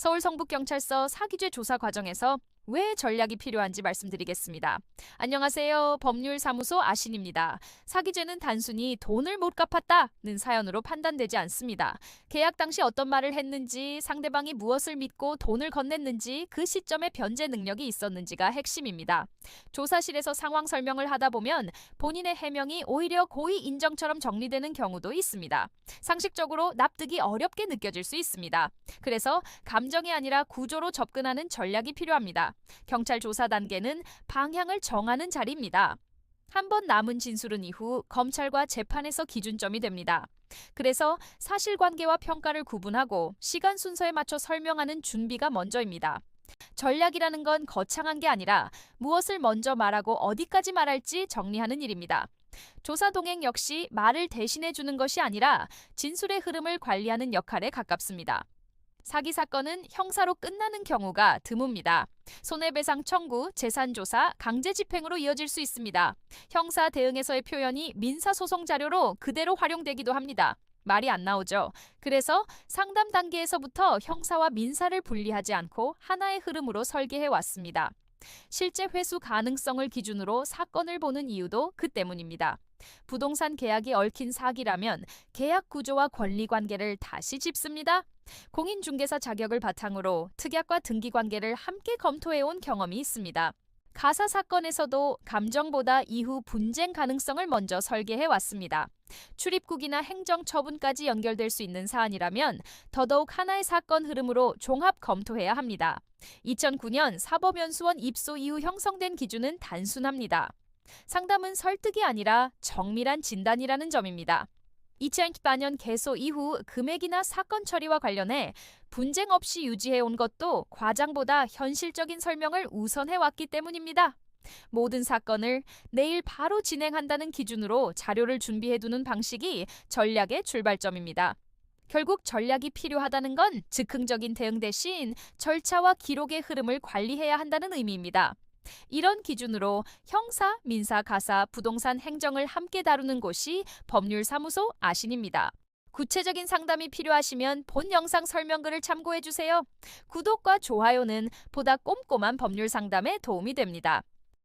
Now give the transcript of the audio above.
서울 성북경찰서 사기죄 조사 과정에서 왜 전략이 필요한지 말씀드리겠습니다. 안녕하세요. 법률사무소 아신입니다. 사기죄는 단순히 돈을 못 갚았다는 사연으로 판단되지 않습니다. 계약 당시 어떤 말을 했는지, 상대방이 무엇을 믿고 돈을 건넸는지, 그 시점에 변제 능력이 있었는지가 핵심입니다. 조사실에서 상황 설명을 하다 보면 본인의 해명이 오히려 고의 인정처럼 정리되는 경우도 있습니다. 상식적으로 납득이 어렵게 느껴질 수 있습니다. 그래서 감정이 아니라 구조로 접근하는 전략이 필요합니다. 경찰 조사 단계는 방향을 정하는 자리입니다. 한 번 남은 진술은 이후 검찰과 재판에서 기준점이 됩니다. 그래서 사실관계와 평가를 구분하고 시간 순서에 맞춰 설명하는 준비가 먼저입니다. 전략이라는 건 거창한 게 아니라 무엇을 먼저 말하고 어디까지 말할지 정리하는 일입니다. 조사 동행 역시 말을 대신해 주는 것이 아니라 진술의 흐름을 관리하는 역할에 가깝습니다. 사기 사건은 형사로 끝나는 경우가 드뭅니다. 손해배상 청구, 재산조사, 강제집행으로 이어질 수 있습니다. 형사 대응에서의 표현이 민사소송 자료로 그대로 활용되기도 합니다. 말이 안 나오죠. 그래서 상담 단계에서부터 형사와 민사를 분리하지 않고 하나의 흐름으로 설계해 왔습니다. 실제 회수 가능성을 기준으로 사건을 보는 이유도 그 때문입니다. 부동산 계약이 얽힌 사기라면 계약 구조와 권리 관계를 다시 짚습니다. 공인중개사 자격을 바탕으로 특약과 등기 관계를 함께 검토해온 경험이 있습니다. 가사 사건에서도 감정보다 이후 분쟁 가능성을 먼저 설계해 왔습니다. 출입국이나 행정처분까지 연결될 수 있는 사안이라면 더더욱 하나의 사건 흐름으로 종합 검토해야 합니다. 2009년 사법연수원 입소 이후 형성된 기준은 단순합니다. 상담은 설득이 아니라 정밀한 진단이라는 점입니다. 2014년 개소 이후 금액이나 사건 처리와 관련해 분쟁 없이 유지해온 것도 과장보다 현실적인 설명을 우선해왔기 때문입니다. 모든 사건을 내일 바로 진행한다는 기준으로 자료를 준비해두는 방식이 전략의 출발점입니다. 결국 전략이 필요하다는 건 즉흥적인 대응 대신 절차와 기록의 흐름을 관리해야 한다는 의미입니다. 이런 기준으로 형사, 민사, 가사, 부동산, 행정을 함께 다루는 곳이 법률사무소 아신입니다. 구체적인 상담이 필요하시면 본 영상 설명글을 참고해주세요. 구독과 좋아요는 보다 꼼꼼한 법률 상담에 도움이 됩니다.